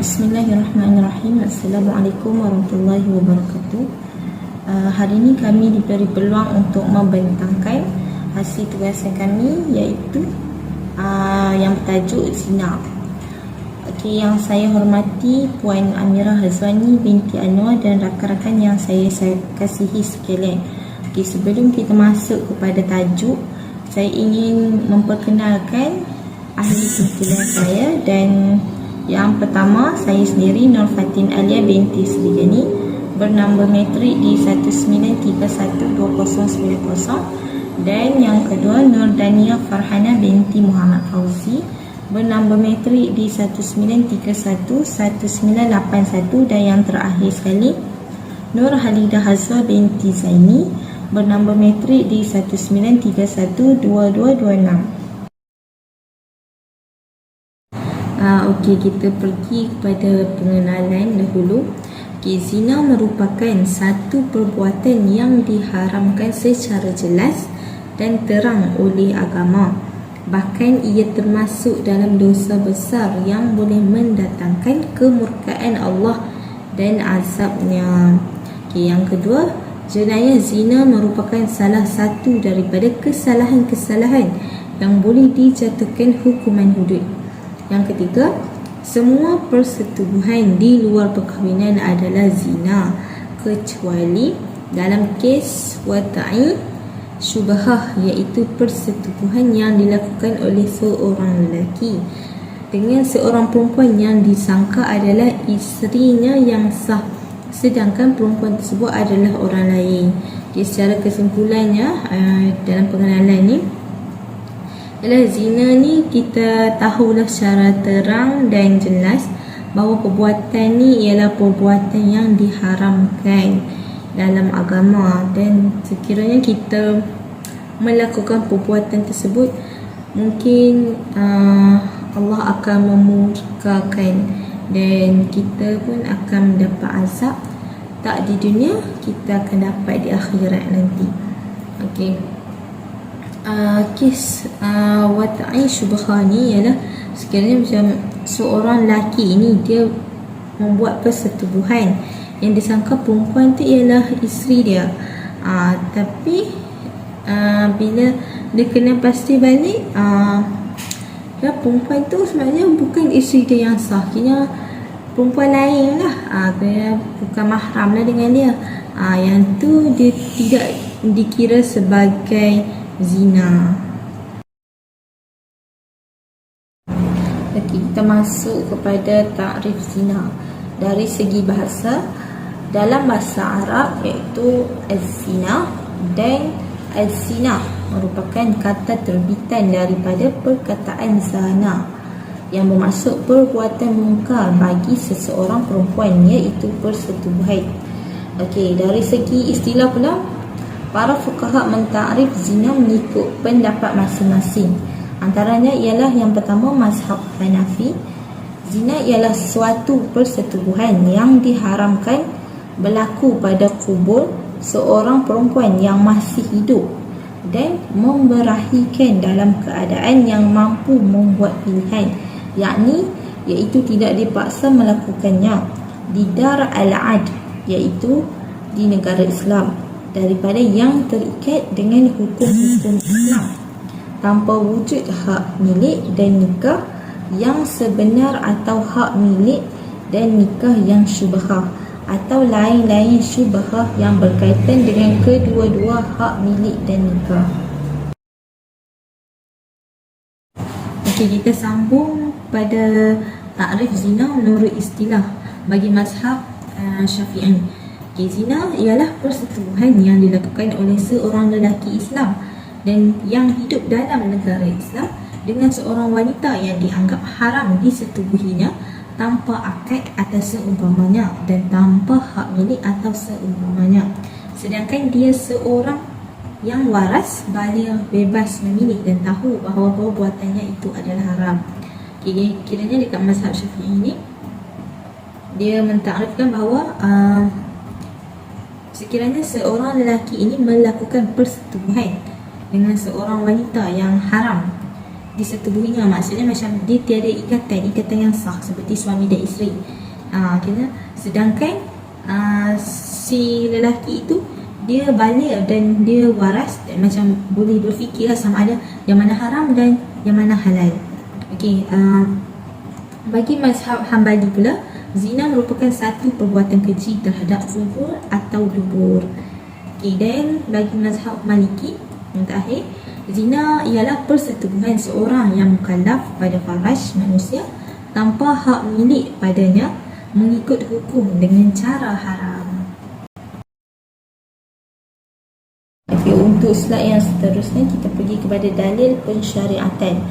Bismillahirrahmanirrahim. Assalamualaikum warahmatullahi wabarakatuh. Hari ini kami diberi peluang untuk membentangkan hasil tugasan kami, iaitu yang bertajuk zina. Okey, yang saya hormati Puan Amirah Hazwani binti Anwar dan rakan-rakan yang saya kasihi sekalian. Okey, sebelum kita masuk kepada tajuk, saya ingin memperkenalkan ahli kumpulan saya. Dan yang pertama, saya sendiri Nur Fatin Alia binti Sri Gani, bernambah metrik di 19312090. Dan yang kedua, Nur Dania Farhana binti Muhammad Fauzi, bernambah metrik di 19311981. Dan yang terakhir sekali, Nur Halidah Hazwa binti Zaini, bernambah metrik di 19312226. Okey, kita pergi kepada pengenalan dahulu. Okey, zina merupakan satu perbuatan yang diharamkan secara jelas dan terang oleh agama. Bahkan ia termasuk dalam dosa besar yang boleh mendatangkan kemurkaan Allah dan azabnya. Okey, yang kedua, jenayah zina merupakan salah satu daripada kesalahan-kesalahan yang boleh dijatuhkan hukuman hudud. Yang ketiga, semua persetubuhan di luar perkahwinan adalah zina, kecuali dalam kes wata'i syubhah, iaitu persetubuhan yang dilakukan oleh seorang lelaki dengan seorang perempuan yang disangka adalah isterinya yang sah, sedangkan perempuan tersebut adalah orang lain. Jadi secara kesimpulannya, dalam pengenalan ni, zina ni kita tahulah secara terang dan jelas bahawa perbuatan ni ialah perbuatan yang diharamkan dalam agama. Dan sekiranya kita melakukan perbuatan tersebut, mungkin Allah akan memurkakan dan kita pun akan mendapat azab, tak di dunia, kita akan dapat di akhirat nanti. Okey. Kes wata'i syubhah ni ialah sekiranya macam seorang lelaki ni dia membuat persetubuhan yang disangka perempuan tu ialah isteri dia, tapi bila dia kena pasti balik, ya, perempuan tu sebenarnya bukan isteri dia yang sah, kira perempuan lain lah, bukan mahram lah dengan dia. Yang tu dia tidak dikira sebagai zina. Okey, kita masuk kepada takrif zina. Dari segi bahasa, dalam bahasa Arab iaitu az-zina dan az-zina merupakan kata terbitan daripada perkataan zana yang bermaksud perbuatan mungkar bagi seseorang perempuan, iaitu persetubuhan. Okey, dari segi istilah pula, para fuqaha mentakrif zina mengikut pendapat masing-masing. Antaranya ialah yang pertama, mazhab Hanafi. Zina ialah suatu persetubuhan yang diharamkan berlaku pada kubur seorang perempuan yang masih hidup dan memberahikan dalam keadaan yang mampu membuat pilihan, iaitu tidak dipaksa melakukannya di Dar al-Ad, iaitu di negara Islam, daripada yang terikat dengan hukum-hukum Islam tanpa wujud hak milik dan nikah yang sebenar, atau hak milik dan nikah yang syubhah, atau lain-lain syubhah yang berkaitan dengan kedua-dua hak milik dan nikah. Okey, kita sambung pada takrif zina menurut istilah bagi mazhab Syafi'i. Okay, zina ialah persetubuhan yang dilakukan oleh seorang lelaki Islam dan yang hidup dalam negara Islam dengan seorang wanita yang dianggap haram disetubuhinya tanpa akad atau seumpamanya dan tanpa hak milik atau seumpamanya, sedangkan dia seorang yang waras, baligh, bebas memilih dan tahu bahawa perbuatannya itu adalah haram. Okay, kiranya dekat mazhab Syafi'i ini, dia mentakrifkan bahawa sekiranya seorang lelaki ini melakukan persetubuhan dengan seorang wanita yang haram disetubuhinya, maksudnya macam dia tiada ikatan yang sah seperti suami dan isteri. Sedangkan si lelaki itu dia balik dan dia waras dan macam boleh berfikirlah sama ada yang mana haram dan yang mana halal. Bagi mazhab Hambali pula, zina merupakan satu perbuatan keji terhadap kubur atau dubur. Dan bagi mazhab Maliki yang terakhir, zina ialah persetubuhan seorang yang mukallaf pada faraj manusia tanpa hak milik padanya mengikut hukum dengan cara haram. Untuk slide yang seterusnya kita pergi kepada dalil pensyariatan.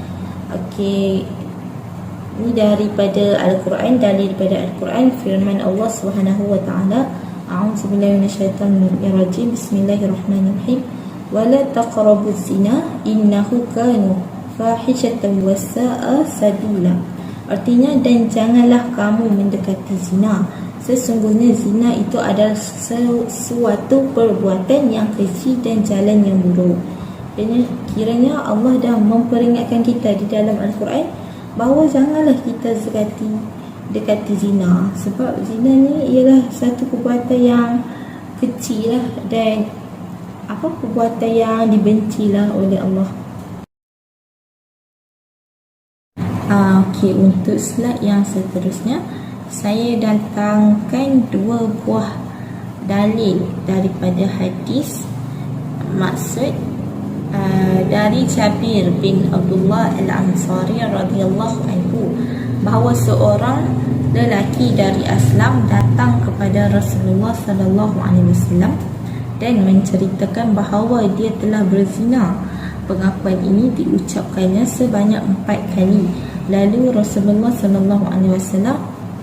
Ini daripada Al-Quran, dalil daripada Al-Quran, firman Allah Subhanahu wa taala, a'udzubillahi minasyaitonirrajim, bismillahirrahmanirrahim. Wala taqrabuz zina innahu kana fahishatan wa sa'a sabila. Artinya, dan janganlah kamu mendekati zina, sesungguhnya zina itu adalah sesuatu perbuatan yang keji dan jalan yang buruk. Dan kiranya Allah dah memperingatkan kita di dalam Al-Quran bahawa janganlah kita dekati zina, sebab zina ni ialah satu perbuatan yang kecil lah, dan perbuatan yang dibencilah oleh Allah. Untuk slide yang seterusnya, saya datangkan dua buah dalil daripada hadis. Maksud dari Jabir bin Abdullah Al-Ansari radhiyallahu anhu bahawa seorang lelaki dari Aslam datang kepada Rasulullah sallallahu alaihi wasallam dan menceritakan bahawa dia telah berzina. Pengakuan ini diucapkannya sebanyak 4 kali. Lalu Rasulullah sallallahu alaihi wasallam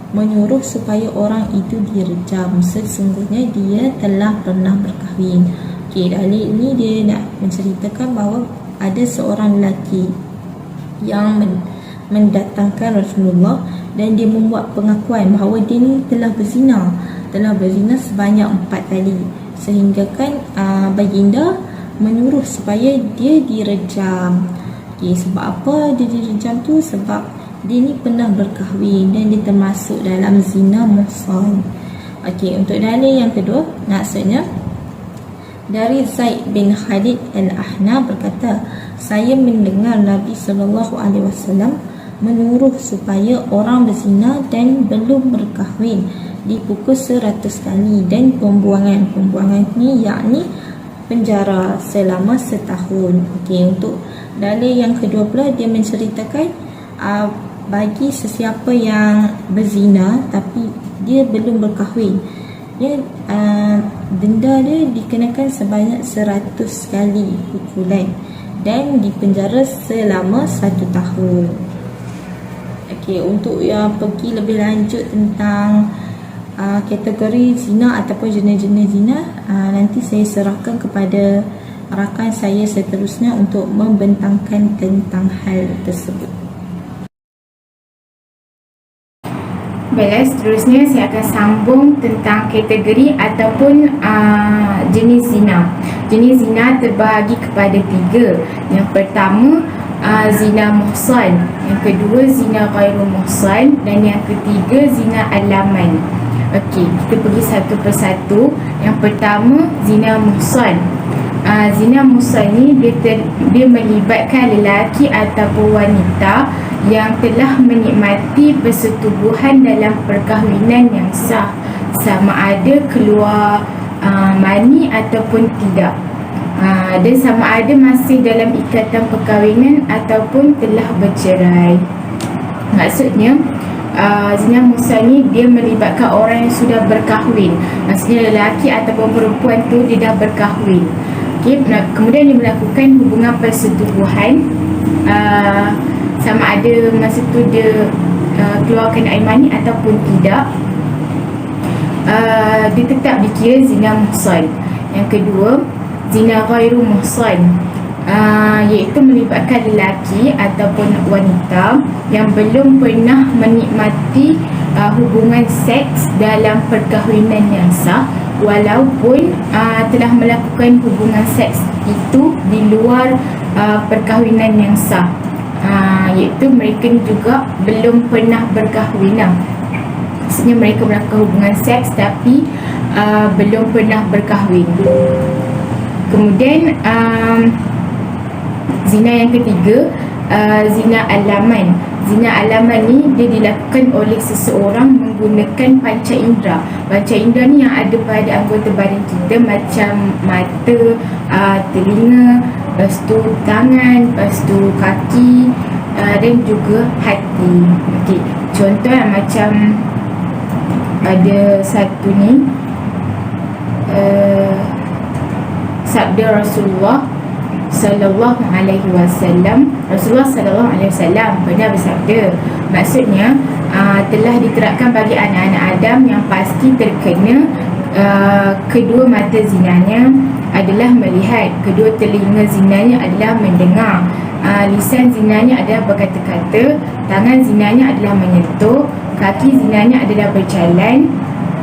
menyuruh supaya orang itu direjam, sesungguhnya dia telah pernah berkahwin. Dalil ini dia nak menceritakan bahawa ada seorang lelaki yang mendatangkan Rasulullah dan dia membuat pengakuan bahawa dia ni telah berzina sebanyak 4 kali, sehingga kan baginda menyuruh supaya dia direjam. Sebab apa dia direjam tu? Sebab dia ni pernah berkahwin dan dia termasuk dalam zina muhsan. Untuk dalil yang kedua, maksudnya dari Zaid bin Khalid Al-Ahna berkata, saya mendengar Nabi SAW menyuruh supaya orang berzina dan belum berkahwin dipukul 100 kali, dan pembuangan ni yakni penjara selama setahun. Untuk dalil yang kedua pula, dia menceritakan bagi sesiapa yang berzina tapi dia belum berkahwin, denda dia dikenakan sebanyak 100 kali pukulan dan dipenjara selama 1 tahun. Untuk yang pergi lebih lanjut tentang kategori zina ataupun jenis-jenis zina, nanti saya serahkan kepada rakan saya seterusnya untuk membentangkan tentang hal tersebut. Baiklah, seterusnya saya akan sambung tentang kategori ataupun jenis zina. Jenis zina terbahagi kepada 3. Yang pertama, zina muhsan. Yang kedua, zina ghairu muhsan. Dan yang ketiga, zina alaman. Kita pergi satu persatu. Yang pertama, zina muhsan. Zina muhsan ni dia melibatkan lelaki ataupun wanita yang telah menikmati persetubuhan dalam perkahwinan yang sah, sama ada keluar mani ataupun tidak, dan sama ada masih dalam ikatan perkahwinan ataupun telah bercerai. Maksudnya zina muhsan ni dia melibatkan orang yang sudah berkahwin, maksudnya lelaki ataupun perempuan tu dia dah berkahwin. Kemudian dia melakukan hubungan persetubuhan, sama ada masa tu dia keluarkan air mani ataupun tidak, dia tetap dikira zina muhsan. Yang kedua, zina ghairu muhsan, iaitu melibatkan lelaki ataupun wanita yang belum pernah menikmati hubungan seks dalam perkahwinan yang sah, walaupun telah melakukan hubungan seks itu di luar perkahwinan yang sah. iaitu mereka ni juga belum pernah berkahwin lah. Maksudnya mereka melakukan hubungan seks tapi belum pernah berkahwin. Kemudian zina yang ketiga, zina alaman. Zina alaman ni dia dilakukan oleh seseorang menggunakan panca indera. Panca indera ni yang ada pada anggota badan kita, macam mata, telinga, lepas tu tangan, lepas tu kaki, dan juga hati. Okey, contoh macam ada satu ni, sabda Rasulullah sallallahu alaihi wasallam. Rasulullah sallallahu alaihi wasallam pernah bersabda, maksudnya telah diterapkan bagi anak-anak Adam yang pasti terkena kedua mata zinanya adalah melihat, kedua telinga zinanya adalah mendengar, lisan zinanya adalah berkata-kata, tangan zinanya adalah menyentuh, kaki zinanya adalah berjalan,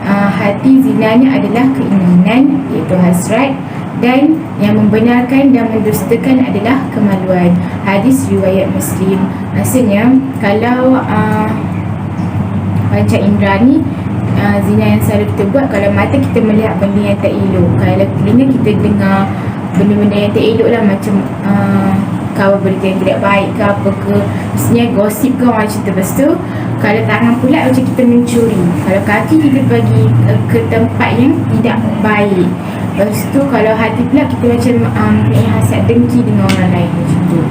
hati zinanya adalah keinginan iaitu hasrat, dan yang membenarkan dan mendustakan adalah kemaluan. Hadis riwayat Muslim. Maksudnya kalau panca indera ni, zina yang selalu kita buat, kalau mata kita melihat benda yang tak elok, kalau telinga kita dengar benda-benda yang tak elok lah, macam kawan berita yang tidak baik ke apa ke, maksudnya gosip ke macam tu. Lepas tu kalau tangan pula macam kita mencuri, kalau kaki kita bagi ke tempat yang tidak baik. Lepas tu kalau hati pula kita macam hasad dengki dengan orang lain macam tu.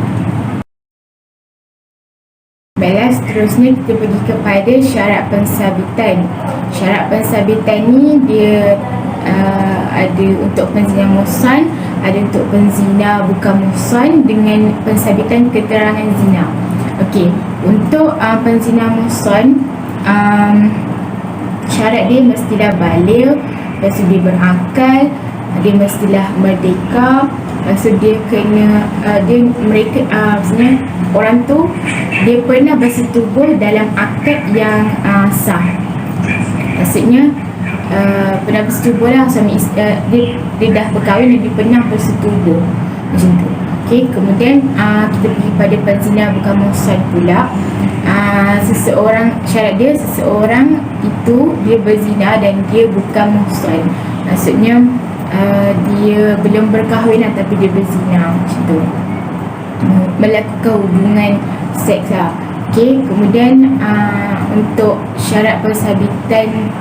Baiklah, seterusnya kita pergi kepada syarat pensabitan. Syarat pensabitan ni dia ada untuk penzina muhsan, ada untuk penzina bukan muhsan dengan pensabitan keterangan zina. Okey, untuk penzina muhsan, syarat dia mestilah baligh, lepas tu dia berakal, dia mestilah merdeka, lepas tu dia kena mereka maksudnya orang tu dia pernah bersetubuh dalam akad yang sah. Maksudnya pernah bersetubuh lah, suami dia dah berkahwin dan dia pernah bersetubuh macam tu. Okey, kemudian kita pergi pada penzina bukan muhsan pula. Seseorang, syarat dia seseorang itu dia berzina dan dia bukan muhsan. Maksudnya dia belum berkahwin lah, tapi dia berzina macam tu, melakukan hubungan seks lah. Okey, kemudian untuk syarat pensabitan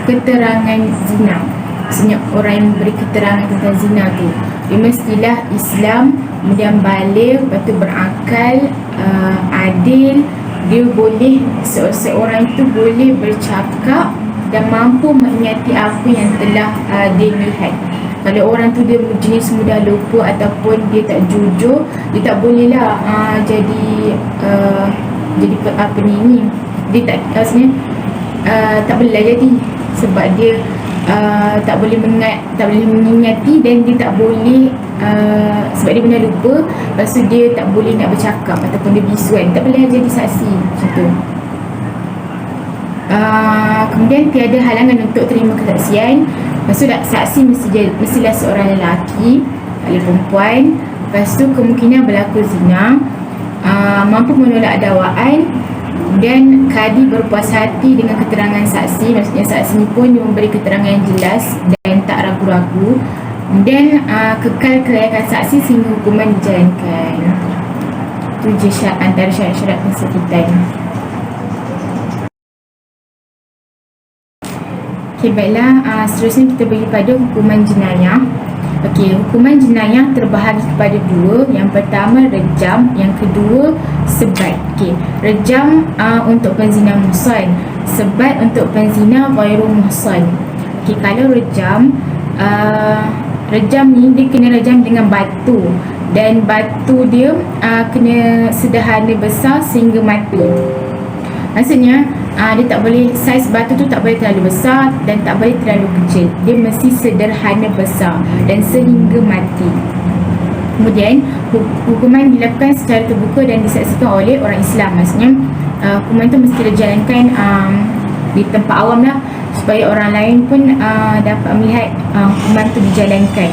keterangan zina, maksudnya orang yang beri keterangan tentang zina tu, dia mestilah Islam, kemudian baligh, lepas tu berakal, adil, dia boleh, seorang itu boleh bercakap dan mampu mengingati apa yang telah dia lihat. Kalau orang tu dia jenis mudah lupa ataupun dia tak jujur, dia tak bolehlah jadi apa ni, dia tak, maksudnya tak boleh jadi, sebab dia tak boleh mengingati dan dia tak boleh sebab dia mudah lupa. Lepas tu dia tak boleh nak bercakap ataupun dia bisu kan, tak boleh jadi saksi macam tu. Kemudian tiada halangan untuk terima kesaksian. Lepas tu saksi mestilah seorang lelaki, tak boleh perempuan. Lepas tu kemungkinan berlaku zina, mampu menolak dakwaan, dan kadi berpuas hati dengan keterangan saksi. Maksudnya saksi ni pun memberi keterangan yang jelas dan tak ragu-ragu, dan kekal kelayakan saksi sehingga hukuman dijalankan. Itu je antara syarat-syarat pensabitan. Okey, baiklah, seterusnya kita pergi pada hukuman jenayah. Okey, hukuman jenayah terbahagi kepada dua. Yang pertama rejam, yang kedua sebat. Okey, rejam untuk penzina muhsan, sebat untuk penzina ghairu muhsan. Okey, kalau rejam, rejam ni dia kena rejam dengan batu, dan batu dia kena sederhana besar sehingga mati. Maksudnya dia tak boleh, saiz batu tu tak boleh terlalu besar dan tak boleh terlalu kecil, dia mesti sederhana besar dan sehingga mati. Kemudian hukuman dilakukan secara terbuka dan disaksikan oleh orang Islam. Maksudnya hukuman tu mesti dijalankan di tempat awam lah, supaya orang lain pun dapat melihat hukuman tu dijalankan.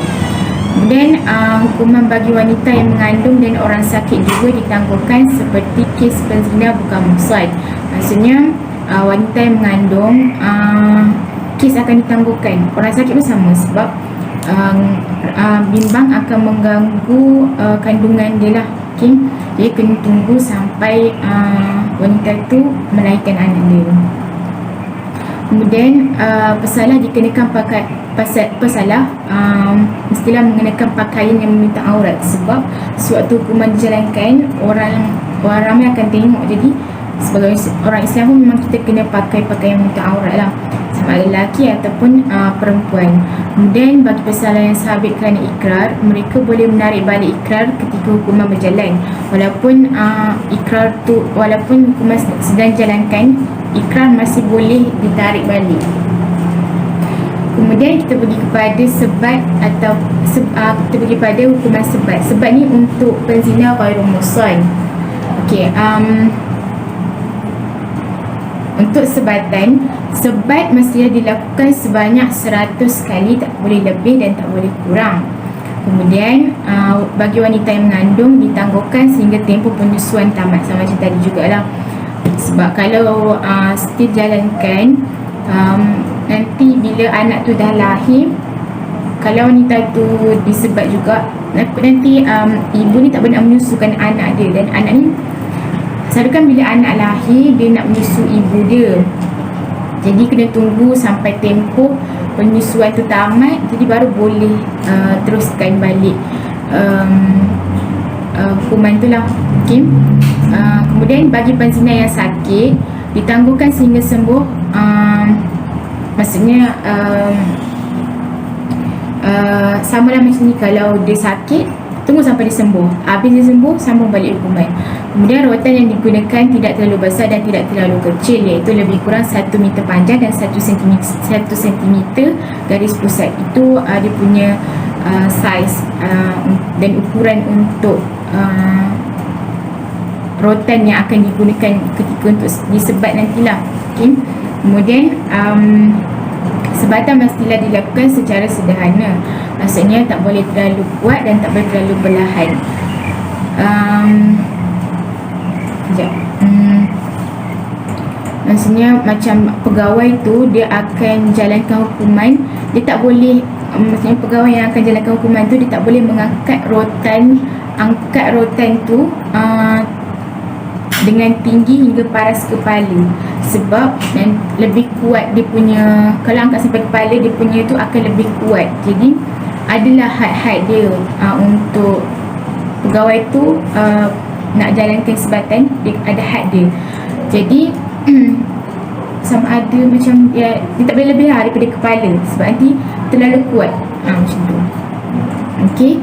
Kemudian hukuman bagi wanita yang mengandung dan orang sakit juga ditangguhkan seperti kes penzina bukan muhsan. Maksudnya wanita yang mengandung, kes akan ditangguhkan. Orang sakit pun sama, sebab bimbang akan mengganggu kandungan dia lah. Okay? Jadi kena tunggu sampai wanita tu melahirkan anak dia. Kemudian pesalah dikenakan pesalah mestilah mengenakan pakaian yang menutup aurat, sebab sewaktu hukuman dijalankan orang ramai akan tengok. Jadi sebagai orang Islam pun memang kita kena pakai pakaian yang menutup aurat lah, sama lelaki ataupun perempuan. Kemudian bagi pesalah yang sabit kerana ikrar, mereka boleh menarik balik ikrar ketika hukuman berjalan. Walaupun hukuman sedang dijalankan, ikrar masih boleh ditarik balik. Kemudian kita pergi kepada sebat atau kita pergi pada hukuman sebat. Sebat ni untuk penzina ghairul muhsan. Okey, untuk sebatan, sebat mestilah dilakukan sebanyak 100 kali, tak boleh lebih dan tak boleh kurang. Kemudian bagi wanita yang mengandung ditangguhkan sehingga tempoh penyusuan tamat, sama macam tadi jugalah. Sebab kalau still jalankan, nanti bila anak tu dah lahir, kalau wanita tu disebat juga, nanti ibu ni tak pernah menyusukan anak dia. Dan anak ni, selalukan bila anak lahir, dia nak menyusu ibu dia. Jadi kena tunggu sampai tempoh penyusuan tu tamat, jadi baru boleh teruskan balik hukuman tu lah. Okay? Kemudian bagi penzina yang sakit ditangguhkan sehingga sembuh. Maksudnya sama lah macam ni, kalau dia sakit tunggu sampai dia sembuh, habis dia sembuh sambung balik hukuman. Kemudian rawatan yang digunakan tidak terlalu besar dan tidak terlalu kecil, iaitu lebih kurang 1 meter panjang dan 1 cm garis pusat. Itu dia punya saiz dan ukuran untuk rotan yang akan digunakan ketika untuk disebat nantilah. Okay? Kemudian sebatan mestilah dilakukan secara sederhana. Maksudnya tak boleh terlalu kuat dan tak boleh terlalu perlahan. Maksudnya macam pegawai tu, dia akan jalankan hukuman, dia tak boleh, maksudnya pegawai yang akan jalankan hukuman tu, dia tak boleh angkat rotan tu dengan tinggi hingga paras kepala, sebab lebih kuat dia punya. Kalau angkat sampai kepala, dia punya tu akan lebih kuat. Jadi adalah had-had dia untuk pegawai tu nak jalankan sebatan, dia ada had dia. Jadi sama ada macam dia tak boleh lebih daripada kepala, sebab nanti terlalu kuat macam tu. Okey,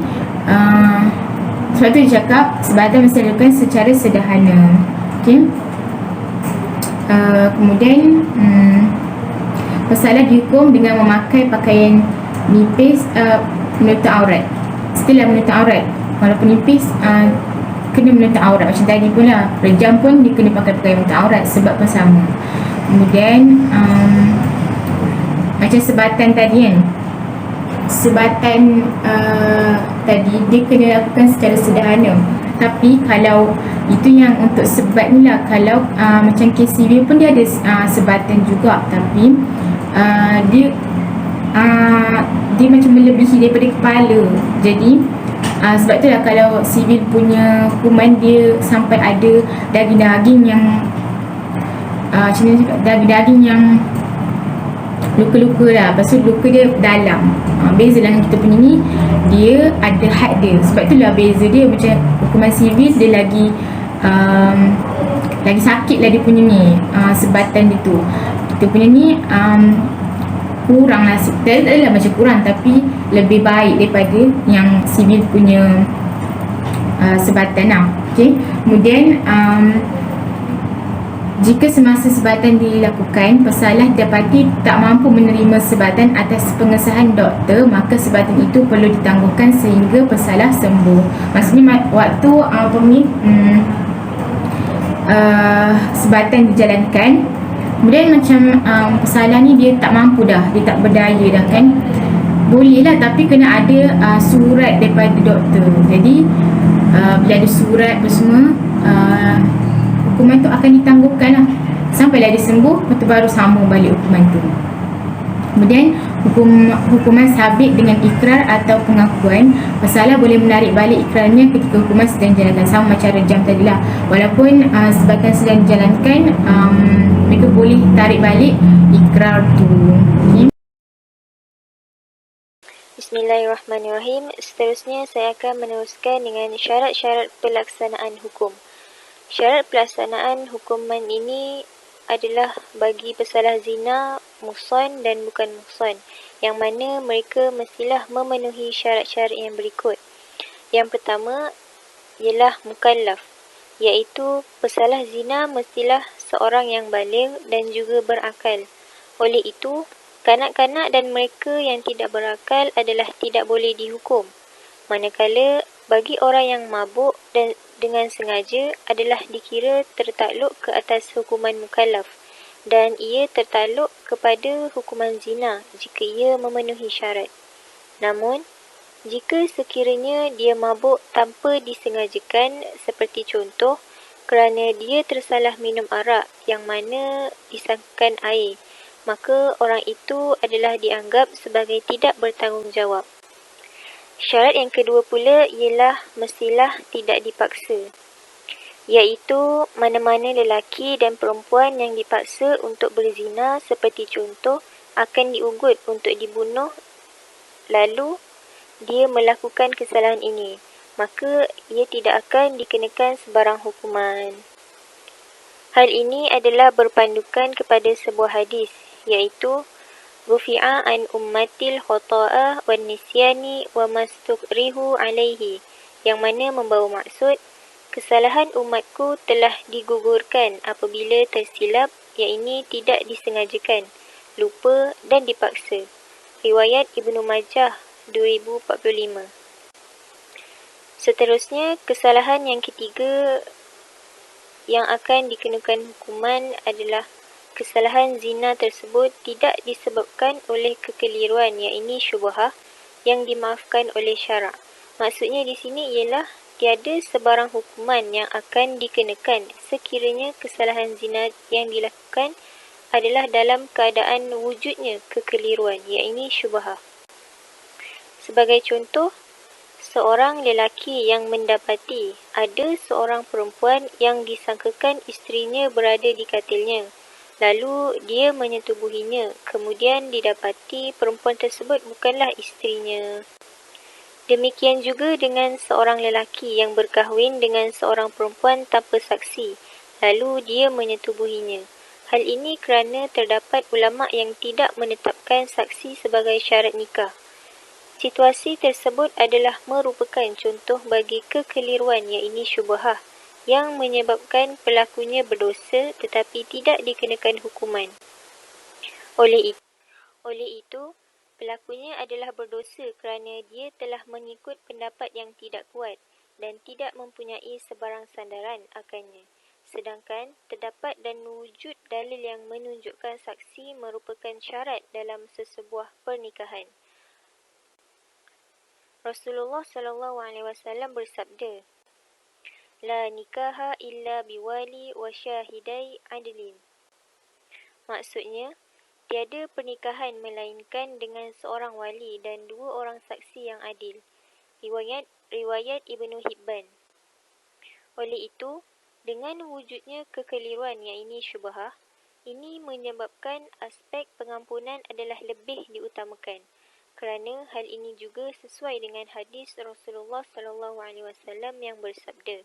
sebab tu dia cakap sebatan mesti dilakukan secara sederhana. Okey. Kemudian pesalah dihukum dengan memakai pakaian nipis menutup aurat. Setelah menutup aurat, walaupun nipis kena menutup aurat. Macam tadi pun lah, rejam pun dia kena pakai pakaian menutup aurat, sebab pun sama. Kemudian macam sebatan tadi kan, sebatan tadi dia kena lakukan secara sederhana. Tapi kalau itu yang untuk sebat ni lah, kalau macam kes sivil pun dia ada sebatan juga, tapi dia macam melebihi daripada kepala. Jadi sebab tu lah kalau sivil punya hukuman dia sampai ada daging-daging yang macam mana cakap, daging-daging yang luka-luka lah. Lepas tu luka dia dalam. Beza dengan kita punya ni, dia ada had dia. Sebab tu lah beza dia. Macam hukuman sivil dia lagi sakit lah dia punya ni, sebatan dia tu. Kita punya ni kurang lah, tak adalah macam kurang, tapi lebih baik daripada yang sivil punya sebatan lah. Okay. Kemudian jika semasa sebatan dilakukan, pesalah didapati tak mampu menerima sebatan atas pengesahan doktor, maka sebatan itu perlu ditangguhkan sehingga pesalah sembuh. Maksudnya waktu sebatan dijalankan, kemudian macam pesalah ni dia tak mampu dah, dia tak berdaya dah kan, Boleh lah, tapi kena ada surat daripada doktor. Jadi bila ada surat apa semua, hukuman tu akan ditangguhkan lah sampailah dia sembuh, lepas tu baru sambung balik hukuman tu. Kemudian hukuman sabit dengan ikrar atau pengakuan. Pesalah boleh menarik balik ikrarnya ketika hukuman sedang dijalankan, sama macam rejam tadilah. Walaupun sebagian sedang dijalankan, mereka boleh tarik balik ikrar tu. Okay. Bismillahirrahmanirrahim. Seterusnya saya akan meneruskan dengan syarat-syarat pelaksanaan hukum. Syarat pelaksanaan hukuman ini adalah bagi pesalah zina, muhsan dan bukan muhsan, yang mana mereka mestilah memenuhi syarat-syarat yang berikut. Yang pertama ialah mukallaf, iaitu pesalah zina mestilah seorang yang baligh dan juga berakal. Oleh itu, kanak-kanak dan mereka yang tidak berakal adalah tidak boleh dihukum. Manakala bagi orang yang mabuk dan dengan sengaja adalah dikira tertakluk ke atas hukuman mukallaf, dan ia tertakluk kepada hukuman zina jika ia memenuhi syarat. Namun, jika sekiranya dia mabuk tanpa disengajakan, seperti contoh, kerana dia tersalah minum arak yang mana disangkakan air, maka orang itu adalah dianggap sebagai tidak bertanggungjawab. Syarat yang kedua pula ialah mestilah tidak dipaksa, iaitu mana-mana lelaki dan perempuan yang dipaksa untuk berzina, seperti contoh, akan diugut untuk dibunuh, lalu dia melakukan kesalahan ini, maka ia tidak akan dikenakan sebarang hukuman. Hal ini adalah berpandukan kepada sebuah hadis, iaitu rufi'a an ummatil khota'ah wan nisyani wa mastukrihu alaihi, yang mana membawa maksud kesalahan umatku telah digugurkan apabila tersilap, iaitu tidak disengajakan, lupa dan dipaksa. Riwayat Ibnu Majah 2045. Seterusnya, kesalahan yang ketiga yang akan dikenakan hukuman adalah kesalahan zina tersebut tidak disebabkan oleh kekeliruan, iaitu syubhah yang dimaafkan oleh syarak. Maksudnya di sini ialah tiada sebarang hukuman yang akan dikenakan sekiranya kesalahan zina yang dilakukan adalah dalam keadaan wujudnya kekeliruan, iaitu syubhah. Sebagai contoh, seorang lelaki yang mendapati ada seorang perempuan yang disangkakan isterinya berada di katilnya, lalu dia menyetubuhinya, kemudian didapati perempuan tersebut bukanlah isterinya. Demikian juga dengan seorang lelaki yang berkahwin dengan seorang perempuan tanpa saksi, lalu dia menyetubuhinya. Hal ini kerana terdapat ulama yang tidak menetapkan saksi sebagai syarat nikah. Situasi tersebut adalah merupakan contoh bagi kekeliruan, iaitu syubhah, yang menyebabkan pelakunya berdosa tetapi tidak dikenakan hukuman. Oleh itu, pelakunya adalah berdosa kerana dia telah mengikut pendapat yang tidak kuat dan tidak mempunyai sebarang sandaran akannya. Sedangkan terdapat dan wujud dalil yang menunjukkan saksi merupakan syarat dalam sesebuah pernikahan. Rasulullah SAW bersabda, "La nikaha illa biwali wa syahidai adlin." Maksudnya, tiada pernikahan melainkan dengan seorang wali dan dua orang saksi yang adil. Riwayat Ibnu Hibban. Oleh itu, dengan wujudnya kekeliruan, iaitu syubhah, ini menyebabkan aspek pengampunan adalah lebih diutamakan. Kerana hal ini juga sesuai dengan hadis Rasulullah SAW yang bersabda,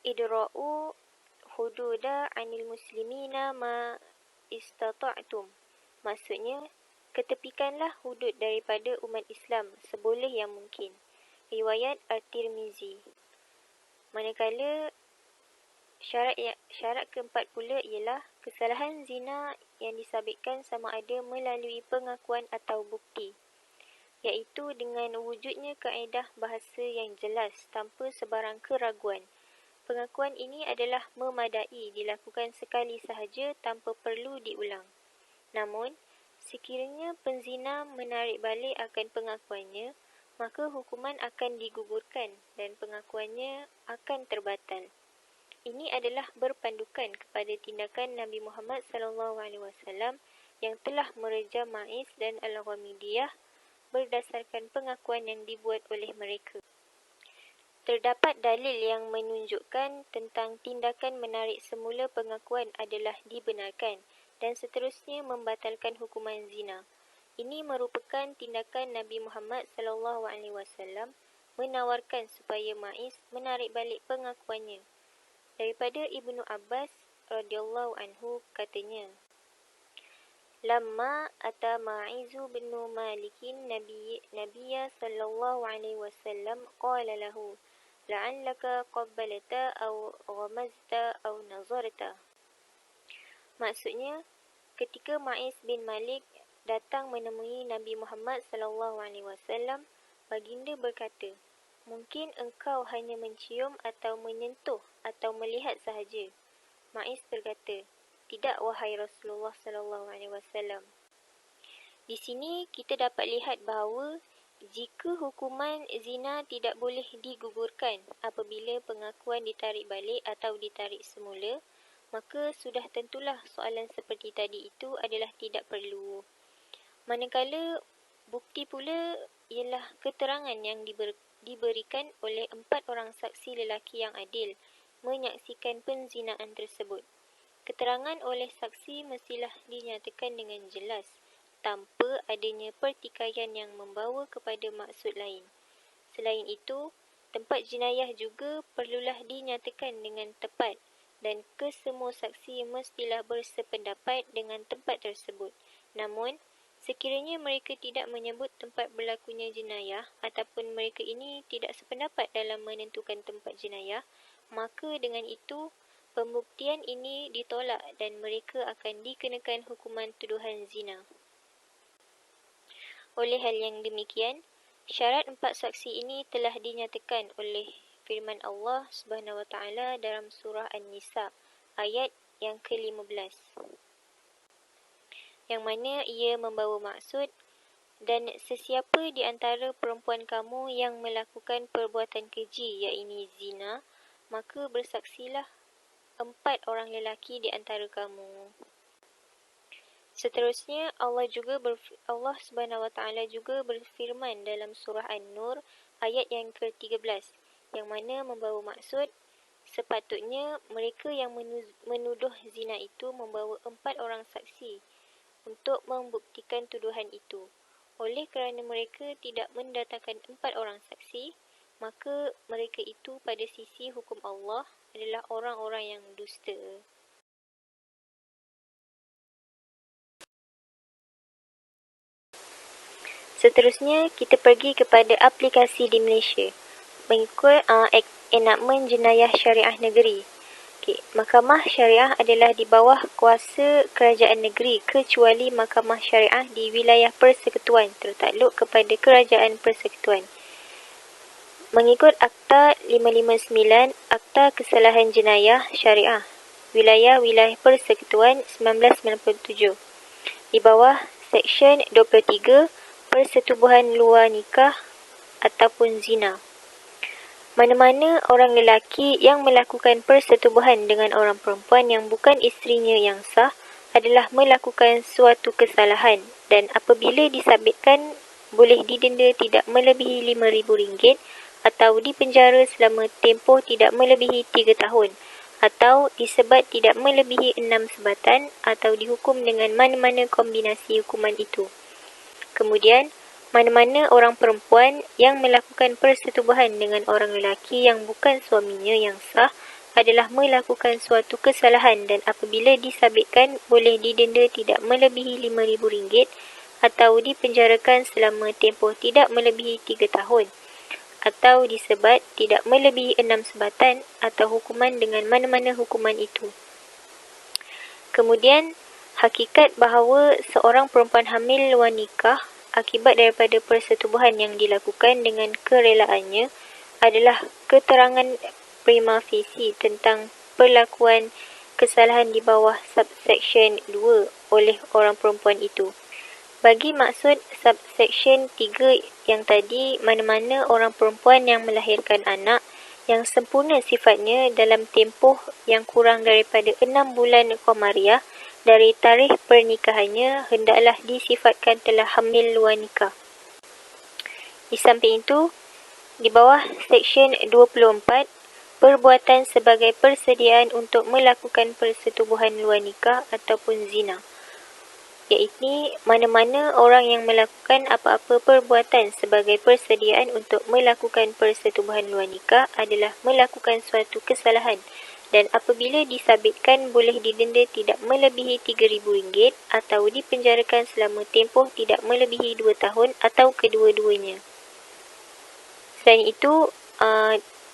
"Idra'u hududa 'anil muslimina ma istata'tum." Maksudnya, ketepikanlah hudud daripada umat Islam seboleh yang mungkin. Riwayat At-Tirmizi. Manakala syarat keempat pula ialah kesalahan zina yang disabitkan sama ada melalui pengakuan atau bukti, iaitu dengan wujudnya kaedah bahasa yang jelas tanpa sebarang keraguan. Pengakuan ini adalah memadai, dilakukan sekali sahaja tanpa perlu diulang. Namun, Sekiranya penzina menarik balik akan pengakuannya, maka hukuman akan digugurkan dan pengakuannya akan terbatal. Ini adalah berpandukan kepada tindakan Nabi Muhammad SAW yang telah merejam Ma'iz dan Al-Ghamidiyah berdasarkan pengakuan yang dibuat oleh mereka. Terdapat dalil yang menunjukkan tentang tindakan menarik semula pengakuan adalah dibenarkan dan seterusnya membatalkan hukuman zina. Ini merupakan tindakan Nabi Muhammad SAW menawarkan supaya Ma'iz menarik balik pengakuannya. Daripada Ibnu Abbas radhiyallahu anhu katanya, Lamma ata Ma'izu bin Malikin Nabiyya sallallahu alaihi wasallam qala lahu la'allaka qabbalta aw ghamazta aw nazarta. Maksudnya, ketika Ma'iz bin Malik datang menemui Nabi Muhammad SAW, baginda berkata, mungkin engkau hanya mencium atau menyentuh atau melihat sahaja. Ma'iz berkata, tidak wahai Rasulullah SAW. Di sini kita dapat lihat bahawa jika hukuman zina tidak boleh digugurkan apabila pengakuan ditarik balik atau ditarik semula, maka sudah tentulah soalan seperti tadi itu adalah tidak perlu. Manakala bukti pula ialah keterangan yang diberikan oleh 4 orang saksi lelaki yang adil menyaksikan penzinaan tersebut. Keterangan oleh saksi mestilah dinyatakan dengan jelas tanpa adanya pertikaian yang membawa kepada maksud lain. Selain itu, tempat jenayah juga perlulah dinyatakan dengan tepat dan kesemua saksi mestilah bersependapat dengan tempat tersebut. Namun, sekiranya mereka tidak menyebut tempat berlakunya jenayah ataupun mereka ini tidak sependapat dalam menentukan tempat jenayah, maka dengan itu, pembuktian ini ditolak dan mereka akan dikenakan hukuman tuduhan zina. Oleh hal yang demikian, syarat 4 saksi ini telah dinyatakan oleh firman Allah Subhanahu Wa Taala dalam surah An-Nisa ayat yang ke-15, yang mana ia membawa maksud, dan sesiapa di antara perempuan kamu yang melakukan perbuatan keji iaitu zina, maka bersaksilah 4 orang lelaki di antara kamu. Seterusnya Allah Subhanahu Wa Taala juga berfirman dalam surah An-Nur ayat yang ke-13, yang mana membawa maksud, sepatutnya mereka yang menuduh zina itu membawa 4 orang saksi untuk membuktikan tuduhan itu. Oleh kerana mereka tidak mendatangkan 4 orang saksi, maka mereka itu pada sisi hukum Allah adalah orang-orang yang dusta. Seterusnya, kita pergi kepada aplikasi di Malaysia mengikut enakmen jenayah syariah negeri. Mahkamah syariah adalah di bawah kuasa kerajaan negeri kecuali mahkamah syariah di wilayah persekutuan tertakluk kepada kerajaan persekutuan. Mengikut Akta 559, Akta Kesalahan Jenayah Syariah, Wilayah-Wilayah Persekutuan 1997, di bawah Seksyen 23, Persetubuhan luar nikah ataupun zina. Mana-mana orang lelaki yang melakukan persetubuhan dengan orang perempuan yang bukan isterinya yang sah adalah melakukan suatu kesalahan dan apabila disabitkan boleh didenda tidak melebihi RM5,000 atau dipenjara selama tempoh tidak melebihi 3 tahun atau disebat tidak melebihi 6 sebatan atau dihukum dengan mana-mana kombinasi hukuman itu. Kemudian, mana-mana orang perempuan yang melakukan persetubuhan dengan orang lelaki yang bukan suaminya yang sah adalah melakukan suatu kesalahan dan apabila disabitkan boleh didenda tidak melebihi RM5,000 atau dipenjarakan selama tempoh tidak melebihi 3 tahun atau disebat tidak melebihi 6 sebatan atau hukuman dengan mana-mana hukuman itu. Kemudian, hakikat bahawa seorang perempuan hamil luar nikah akibat daripada persetubuhan yang dilakukan dengan kerelaannya adalah keterangan prima facie tentang perlakuan kesalahan di bawah subsection 2 oleh orang perempuan itu. Bagi maksud subsection 3 yang tadi, mana-mana orang perempuan yang melahirkan anak yang sempurna sifatnya dalam tempoh yang kurang daripada 6 bulan Qamariah dari tarikh pernikahannya hendaklah disifatkan telah hamil luar nikah. Di samping itu, di bawah Seksyen 24, perbuatan sebagai persediaan untuk melakukan persetubuhan luar nikah ataupun zina, iaitu mana-mana orang yang melakukan apa-apa perbuatan sebagai persediaan untuk melakukan persetubuhan luar nikah adalah melakukan suatu kesalahan dan apabila disabitkan boleh didenda tidak melebihi RM3,000 atau dipenjarakan selama tempoh tidak melebihi 2 tahun atau kedua-duanya. Selain itu,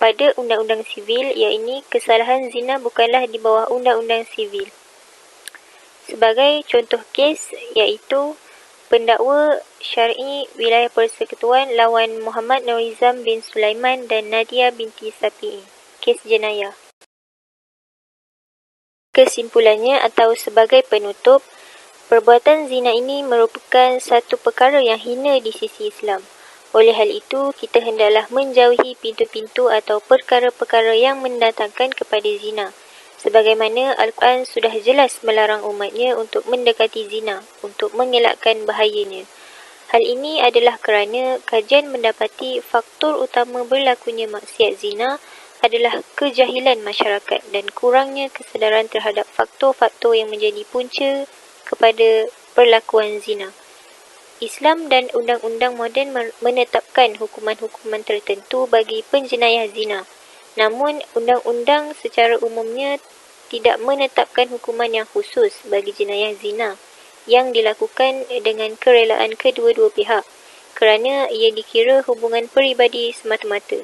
pada Undang-Undang Sivil, iaitu kesalahan zina bukanlah di bawah Undang-Undang Sivil. Sebagai contoh kes, iaitu pendakwa syar'i Wilayah Persekutuan lawan Muhammad Norizam bin Sulaiman dan Nadia binti Sapi'i, kes jenayah. Kesimpulannya atau sebagai penutup, perbuatan zina ini merupakan satu perkara yang hina di sisi Islam. Oleh hal itu, kita hendaklah menjauhi pintu-pintu atau perkara-perkara yang mendatangkan kepada zina. Sebagaimana Al-Quran sudah jelas melarang umatnya untuk mendekati zina, untuk mengelakkan bahayanya. Hal ini adalah kerana kajian mendapati faktor utama berlakunya maksiat zina adalah kejahilan masyarakat dan kurangnya kesedaran terhadap faktor-faktor yang menjadi punca kepada perlakuan zina. Islam dan undang-undang moden menetapkan hukuman-hukuman tertentu bagi penjenayah zina. Namun, undang-undang secara umumnya tidak menetapkan hukuman yang khusus bagi jenayah zina yang dilakukan dengan kerelaan kedua-dua pihak kerana ia dikira hubungan peribadi semata-mata.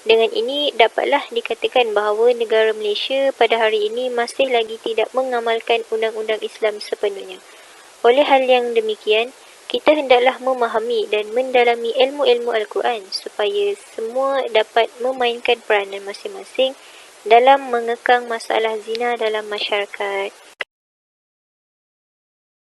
Dengan ini, dapatlah dikatakan bahawa negara Malaysia pada hari ini masih lagi tidak mengamalkan undang-undang Islam sepenuhnya. Oleh hal yang demikian, kita hendaklah memahami dan mendalami ilmu-ilmu Al-Quran supaya semua dapat memainkan peranan masing-masing dalam mengekang masalah zina dalam masyarakat.